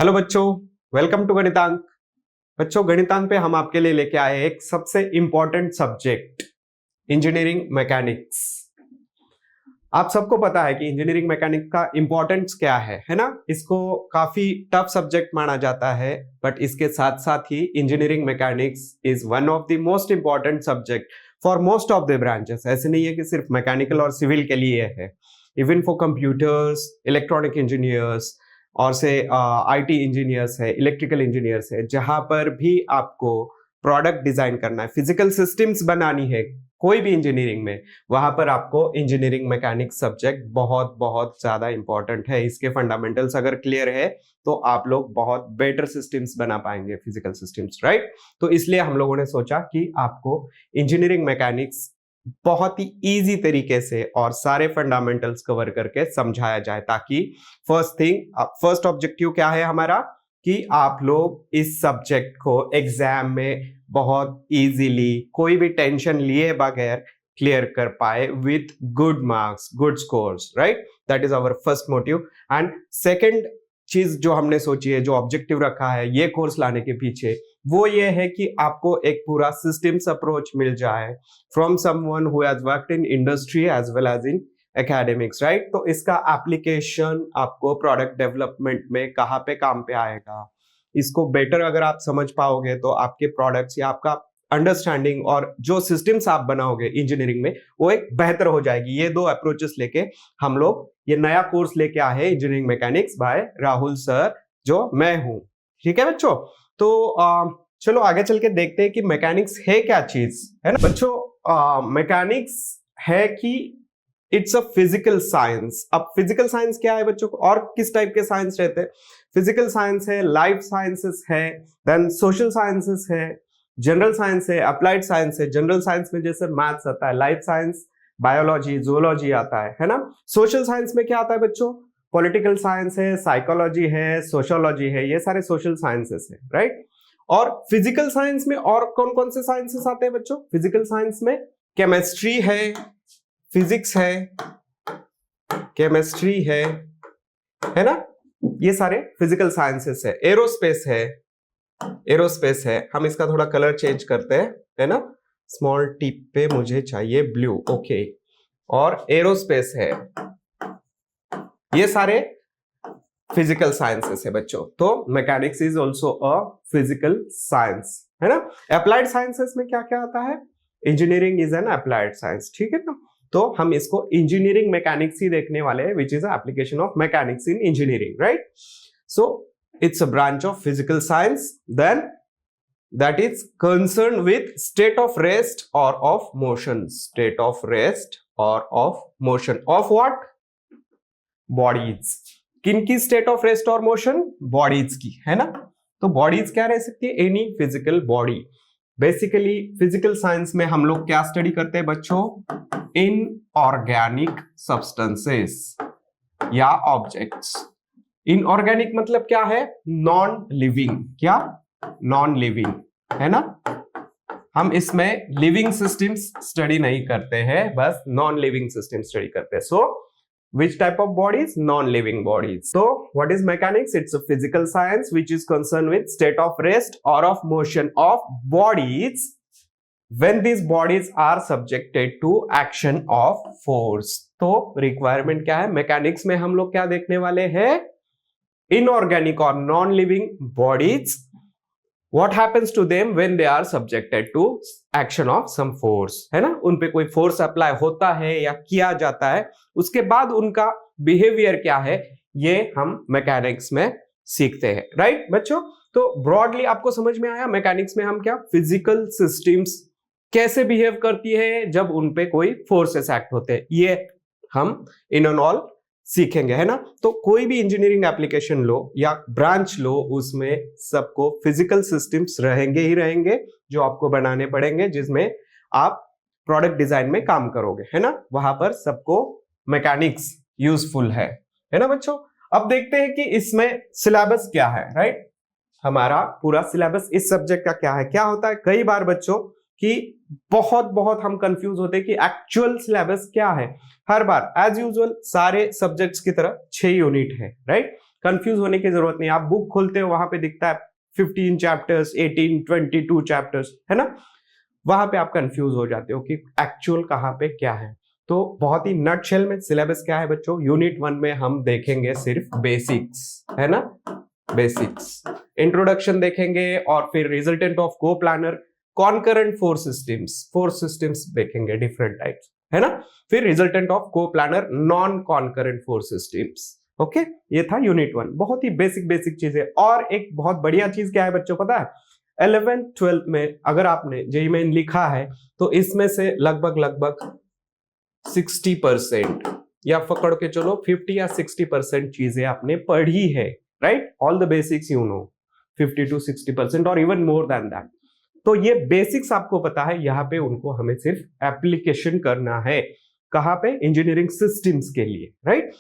Hello बच्चों, welcome to गणितांक। बच्चों, गणितांक पे हम आपके लिए लेके आए एक सबसे इंपॉर्टेंट सब्जेक्ट, इंजीनियरिंग मैकेनिक्स। आप सबको पता है कि इंजीनियरिंग मैकेनिक्स का इंपॉर्टेंस क्या है ना। इसको काफी टफ सब्जेक्ट माना जाता है, बट इसके साथ साथ ही engineering mechanics is one of the most important subject for most of the branches. ऐसे नहीं है कि सिर्फ मैकेनिकल और सिविल के लिए है, even for computers, electronic engineers और से आईटी इंजीनियर्स है, इलेक्ट्रिकल इंजीनियर्स है, जहां पर भी आपको प्रोडक्ट डिजाइन करना है, फिजिकल सिस्टम्स बनानी है कोई भी इंजीनियरिंग में, वहां पर आपको इंजीनियरिंग मैकेनिक्स सब्जेक्ट बहुत बहुत ज्यादा इंपॉर्टेंट है। इसके फंडामेंटल्स अगर क्लियर है तो आप लोग बहुत बेटर सिस्टम्स बना पाएंगे, फिजिकल सिस्टम्स, राइट। तो इसलिए हम लोगों ने सोचा कि आपको इंजीनियरिंग मैकेनिक्स बहुत ही इजी तरीके से और सारे फंडामेंटल्स कवर करके समझाया जाए, ताकि फर्स्ट ऑब्जेक्टिव क्या है हमारा, कि आप लोग इस सब्जेक्ट को एग्जाम में बहुत इजीली, कोई भी टेंशन लिए बगैर क्लियर कर पाए with good marks, good scores, right. That is our first motive. And second चीज जो हमने सोची है, जो ऑब्जेक्टिव रखा है ये कोर्स लाने के पीछे, वो ये है कि आपको एक पूरा सिस्टम्स अप्रोच मिल जाए from someone who has worked in industry as well as in academics, right. तो इसका एप्लीकेशन आपको प्रोडक्ट डेवलपमेंट में कहाँ पे काम पे आएगा, इसको बेटर अगर आप समझ पाओगे तो आपके प्रोडक्ट्स या आपका अंडरस्टैंडिंग और जो सिस्टम्स आप बनाओगे इंजीनियरिंग में, वो एक बेहतर हो जाएगी। ये दो अप्रोचेस लेके हम लोग ये नया कोर्स लेके आए हैं, engineering mechanics by Rahul sir, जो मैं हूं। ठीक है बच्चों, तो चलो आगे चल के देखते हैं कि मैकेनिक्स है क्या चीज, है ना बच्चों। मैकेनिक्स है कि इट्स अ फिजिकल साइंस। अब फिजिकल साइंस क्या है बच्चों, और किस टाइप के साइंस रहते हैं? फिजिकल साइंस है, लाइफ साइंसेस है, देन सोशल साइंसेस है, जनरल साइंस है, अप्लाइड साइंस है। जनरल साइंस में जैसे मैथ्स आता है, लाइफ साइंस बायोलॉजी, जूलॉजी आता है ना। सोशल साइंस में क्या आता है बच्चों? पॉलिटिकल साइंस है, साइकोलॉजी है, सोशियोलॉजी है, ये सारे सोशल साइंसेस है, राइट। और फिजिकल साइंस में और कौन कौन से साइंसेस आते हैं बच्चों? फिजिकल साइंस में केमिस्ट्री है, फिजिक्स है, केमिस्ट्री है ना, ये सारे फिजिकल साइंसेस है। एरोस्पेस है, एरोस्पेस है, हम इसका थोड़ा कलर चेंज करते हैं, है ना। स्मॉल टिप पे मुझे चाहिए ब्लू, ओके। और एरोस्पेस है, ये सारे फिजिकल साइंसेस है बच्चों। तो mechanics is also a physical science, है ना। अप्लाइड साइंसेस में क्या क्या आता है? Engineering is an applied science, ठीक है ना। तो हम इसको इंजीनियरिंग मैकेनिक्स ही देखने वाले हैं, which is application of mechanics in engineering, right. So it's a branch of physical science then that is concerned with state of rest or of motion, state of rest or of motion of what? Bodies। किनकी state of rest और motion? Bodies की, है ना। तो bodies क्या रह सकती है? Any physical body। Basically physical science में हम लोग क्या स्टडी करते हैं बच्चों? इनऑर्गेनिक सब्सटेंसेस या ऑब्जेक्ट्स। इनऑर्गेनिक मतलब क्या है? Non living. क्या? नॉन लिविंग, है ना। हम इसमें लिविंग सिस्टम्स स्टडी नहीं करते हैं, बस नॉन लिविंग सिस्टम स्टडी करते हैं। सो which type of bodies? non living bodies. So what is mechanics? It's a physical science which is concerned with state of rest or of motion of bodies when these bodies are subjected to action of force। तो requirement क्या है? Mechanics में हम लोग क्या देखने वाले हैं? इनऑर्गेनिक और non living bodies, what happens to them when they are subjected to action of some force, है ना। उन पे कोई फोर्स अप्लाई होता है या किया जाता है, उसके बाद उनका बिहेवियर क्या है, ये हम मैकेनिक्स में सीखते हैं, राइट बच्चों। तो ब्रॉडली आपको समझ में आया मैकेनिक्स में हम क्या, फिजिकल सिस्टम्स कैसे बिहेव करती है जब उन पे कोई फोर्सेस एक्ट होते हैं, ये हम इन एंड ऑल सीखेंगे, है ना। तो कोई भी इंजीनियरिंग एप्लीकेशन लो या ब्रांच लो, उसमें सबको फिजिकल सिस्टम्स रहेंगे ही रहेंगे, जो आपको बनाने पड़ेंगे, जिसमें आप प्रोडक्ट डिजाइन में काम करोगे, है ना। वहां पर सबको मैकेनिक्स यूजफुल है ना बच्चों। अब देखते हैं कि इसमें सिलेबस क्या है, राइट। हमारा पूरा सिलेबस इस सब्जेक्ट का क्या है, क्या होता है कई बार बच्चों कि बहुत हम कंफ्यूज होते हैं कि एक्चुअल सिलेबस क्या है। हर बार एज यूजुअल सारे सब्जेक्ट्स की तरह 6 यूनिट है, राइट। कंफ्यूज होने की जरूरत नहीं। आप बुक खोलते हो, वहां पे दिखता है 15 चैप्टर्स, 18, 22 चैप्टर्स, है ना, वहां पे आप कंफ्यूज हो जाते हो कि एक्चुअल कहाँ पे क्या है। तो बहुत ही नटशेल में सिलेबस क्या है बच्चों, यूनिट 1 में हम देखेंगे सिर्फ बेसिक्स, है ना, बेसिक्स, इंट्रोडक्शन देखेंगे, और फिर resultant of coplanar, concurrent force systems देखेंगे डिफरेंट टाइप्स, है ना, फिर resultant of coplanar, non concurrent force systems. Okay, ये था यूनिट 1, बहुत ही बेसिक चीजें। और एक बहुत बढ़िया चीज क्या है बच्चों पता है, 11th 12th में अगर आपने जेईई मेन लिखा है तो इसमें से लगभग 60% या पकड़ के चलो 50 या 60% चीजें आपने पढ़ी है, right, all the basics you know, 50 to 60% और इवन मोर देन दैट। तो ये बेसिक्स आपको पता है, यहाँ पे उनको हमें सिर्फ एप्लीकेशन करना है, कहां पे, इंजीनियरिंग सिस्टम्स के लिए, राइट।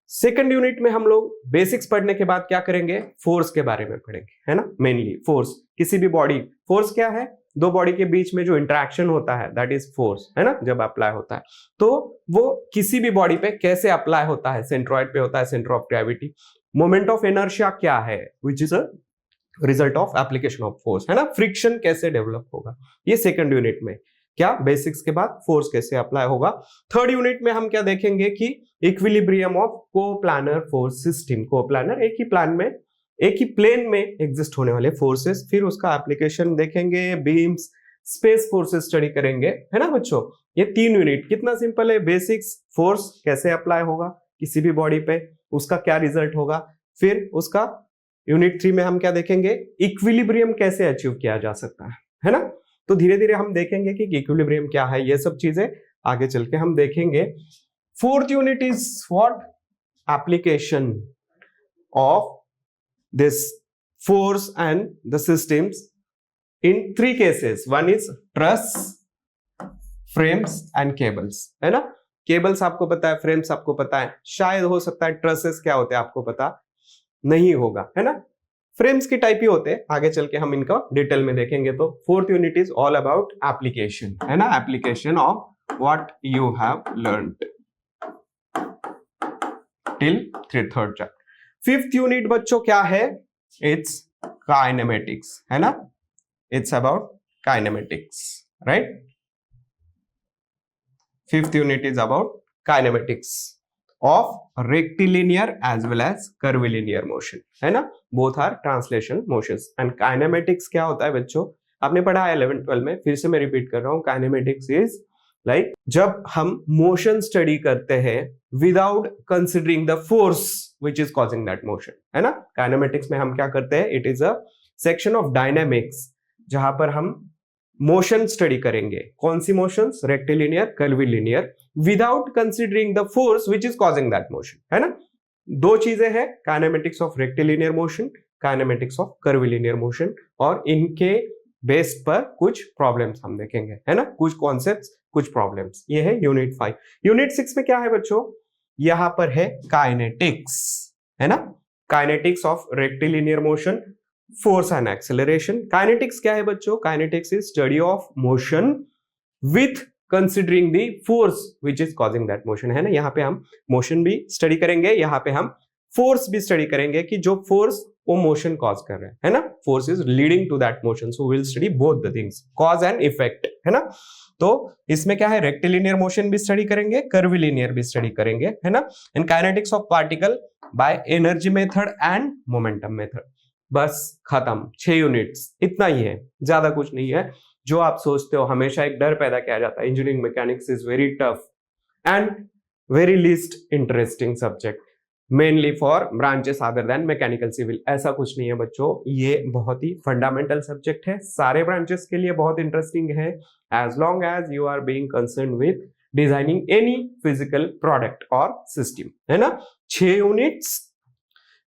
सेकंड यूनिट में हम लोग बेसिक्स पढ़ने के बाद क्या करेंगे, फोर्स के बारे में पढ़ेंगे, है ना, मेनली फोर्स, किसी भी बॉडी, फोर्स क्या है, दो बॉडी के बीच में जो इंटरेक्शन होता है दैट इज फोर्स, है ना, जब अप्लाई होता है तो वो किसी भी बॉडी पे कैसे अप्लाई होता है, सेंट्रॉइड पे होता है, centre of gravity, moment of inertia क्या है, which is a result of application of force, है ना, फ्रिक्शन कैसे डेवलप होगा, ये सेकंड यूनिट में, क्या बेसिक्स के बाद फोर्स कैसे अप्लाई होगा। थर्ड यूनिट में हम क्या देखेंगे कि इक्विलिब्रियम ऑफ को-प्लानर फोर्स सिस्टम, को-प्लानर एक ही प्लान में, एक ही प्लेन में एग्जिस्ट होने वाले फोर्सेस, फिर उसका एप्लीकेशन देखेंगे, बीम्स, स्पेस फोर्सेस स्टडी करेंगे, है ना बच्चों। ये 3 यूनिट कितना सिंपल है, बेसिक्स, फोर्स कैसे अप्लाई होगा किसी भी बॉडी पे, उसका क्या रिजल्ट होगा, फिर उसका यूनिट 3 में हम क्या देखेंगे, इक्विलिब्रियम कैसे अचीव किया जा सकता है ना। तो धीरे धीरे हम देखेंगे कि इक्विलिब्रियम क्या है, ये सब चीजें आगे चल के हम देखेंगे। Fourth unit is what, application of this force and the systems in 3 cases, one is truss, frames and cables, है ना। केबल्स आपको पता है, फ्रेम्स आपको पता है, शायद हो सकता है ट्रसेस क्या होते हैं आपको पता नहीं होगा, है ना, फ्रेम्स की टाइप ही होते हैं, आगे चल के हम इनका डिटेल में देखेंगे। तो fourth unit is all about application, है ना, application of what you have learned till third chapter. Fifth unit बच्चों क्या है, इट्स काइनेमेटिक्स, है ना, it's about kinematics, right. Fifth unit is about kinematics of rectilinear as well as curvilinear motion, है ना, both are translation motions। and kinematics क्या होता है बच्चों, आपने पढ़ा है 11th 12 में, फिर से मैं रिपीट कर रहा हूं, kinematics is like जब हम मोशन स्टडी करते हैं without considering the force which is causing that motion, है ना। काइनेमेटिक्स में हम क्या करते हैं, it is a section of dynamics जहां पर हम मोशन स्टडी करेंगे, कौन सी motions, rectilinear, curvilinear, without considering the force which is causing that motion, है ना। 2 चीजें हैं, kinematics of rectilinear motion, kinematics of curvilinear motion, और इनके बेस पर कुछ प्रॉब्लम्स हम देखेंगे, है ना, कुछ कॉन्सेप्ट्स, कुछ प्रॉब्लम्स। ये है यूनिट 5। यूनिट 6 में क्या है बच्चों, यहां पर है काइनेटिक्स, है ना, kinetics of rectilinear motion, force and acceleration. Kinetics क्या है बच्चों, kinetics is study of motion with considering the force which is causing that motion, है ना। यहाँ पे हम मोशन भी स्टडी करेंगे, यहाँ पे हम फोर्स भी स्टडी करेंगे कि जो फोर्स वो मोशन कॉज कर रहे हैं, है ना, force is leading to that motion, so will study both the things, cause and effect, है ना। तो इसमें क्या है, रेक्टिलिनियर मोशन भी स्टडी करेंगे, कर्विलिनियर भी स्टडी करेंगे, है ना। And kinetics of particle by energy method and momentum method. बस खत्म, 6 यूनिट्स, इतना ही है, ज्यादा कुछ नहीं है। जो आप सोचते हो, हमेशा एक डर पैदा किया जाता है, engineering mechanics is very tough and very least interesting subject, mainly for branches other than mechanical civil. ऐसा कुछ नहीं है बच्चों, ये बहुत ही फंडामेंटल सब्जेक्ट है, सारे ब्रांचेस के लिए बहुत इंटरेस्टिंग है, as long as you are being concern with designing any physical product और सिस्टम, है ना। 6 units,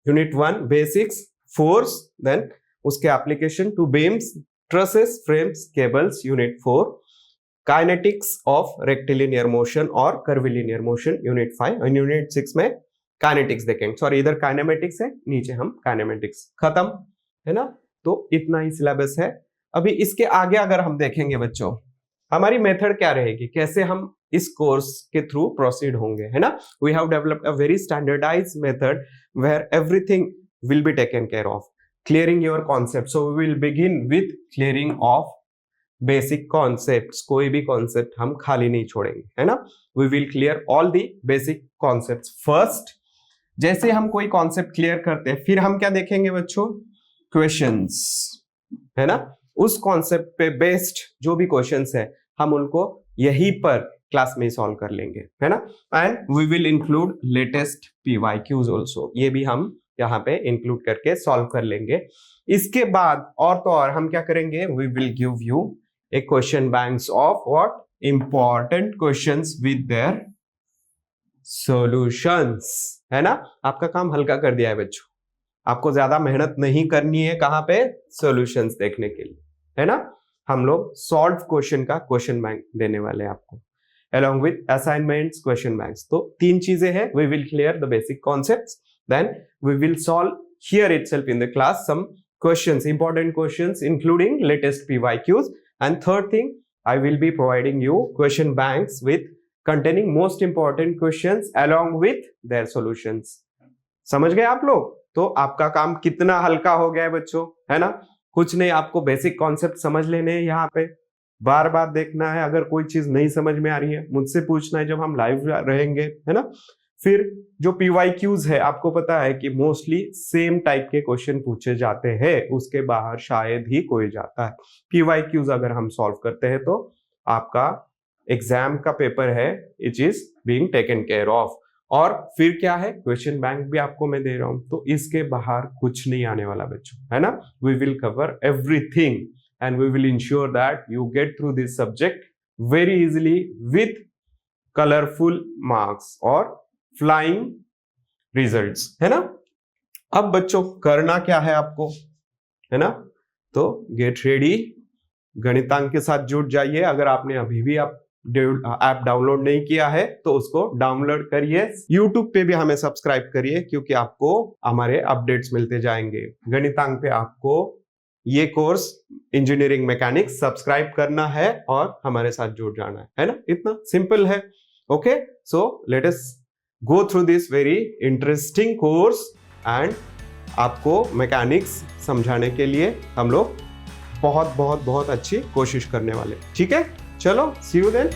unit 1 basics, force, then उसके application to beams, trusses, frames, cables, unit 4 kinetics of rectilinear motion और curvilinear motion, unit 5, और unit 6 में kinetics देखेंगे, sorry इधर kinematics है, नीचे हम काइनेमेटिक्स, खत्म, है ना। तो इतना ही सिलेबस है। अभी इसके आगे अगर हम देखेंगे बच्चों, हमारी मेथड क्या रहेगी, कैसे हम इस कोर्स के थ्रू प्रोसीड होंगे, है ना। We have developed a very standardised method where everything will be taken care of, clearing your concept. So we will begin with clearing of basic concepts. कोई भी कॉन्सेप्ट हम खाली नहीं छोड़ेंगे, है ना। We will clear all the basic concepts first. जैसे हम कोई कॉन्सेप्ट क्लियर करते हैं, फिर हम क्या देखेंगे बच्चों, क्वेश्चंस, है ना। उस कॉन्सेप्ट पे बेस्ड जो भी क्वेश्चंस है हम उनको यहीं पर क्लास में सॉल्व कर लेंगे, है ना। And we will include latest PYQs also, ये भी हम यहाँ पे इंक्लूड करके सॉल्व कर लेंगे। इसके बाद और तो और हम क्या करेंगे, we will give you a question banks of what, important questions with their solutions, है ना। आपका काम हल्का कर दिया है बच्चों, आपको ज्यादा मेहनत नहीं करनी है कहां पे, सॉल्यूशंस देखने के लिए, है ना। हम लोग सॉल्व क्वेश्चन का क्वेश्चन बैंक देने वाले हैं आपको, along with assignments, question banks। तो 3 चीजें हैं, we will clear the basic concepts, then we will solve here itself in the class some questions, important questions including latest PYQs, and third thing, I will be providing you question banks with containing most important questions along with their solutions। समझ गए आप लोग। तो आपका काम कितना हल्का हो गया है बच्चों, है ना। कुछ नहीं, आपको बेसिक कॉन्सेप्ट समझ लेने हैं, यहाँ पे बार बार देखना है। अगर कोई चीज नहीं समझ में आ रही है मुझसे पूछना है जब हम लाइव रहेंगे, है ना। फिर जो PYQs है, आपको पता है कि मोस्टली सेम टाइप के क्वेश्चन पूछे जाते हैं, उसके बाहर शायद ही कोई जाता है। PYQs अगर हम सॉल्व करते हैं तो आपका एग्जाम का पेपर है, it is being taken care of. और फिर क्या है, क्वेश्चन बैंक भी आपको मैं दे रहा हूं, तो इसके बाहर कुछ नहीं आने वाला बच्चों, है ना। We will cover everything and we will ensure that you get through this subject very easily with colorful marks or flying results, है ना। अब बच्चों करना क्या है आपको, है ना। तो गेट रेडी, गणितांक के साथ जुड़ जाइए। अगर आपने अभी भी ऐप डाउनलोड नहीं किया है तो उसको डाउनलोड करिए। YouTube पे भी हमें सब्सक्राइब करिए, क्योंकि आपको हमारे अपडेट्स मिलते जाएंगे। गणितांक पे आपको ये कोर्स इंजीनियरिंग मैकेनिक्स सब्सक्राइब करना है और हमारे साथ जुड़ जाना है ना। इतना सिंपल है। Okay, so let us go through this very interesting course and आपको मैकेनिक्स समझाने के लिए हम लोग बहुत बहुत बहुत अच्छी कोशिश करने वाले। ठीक है, चलो सी यू देन।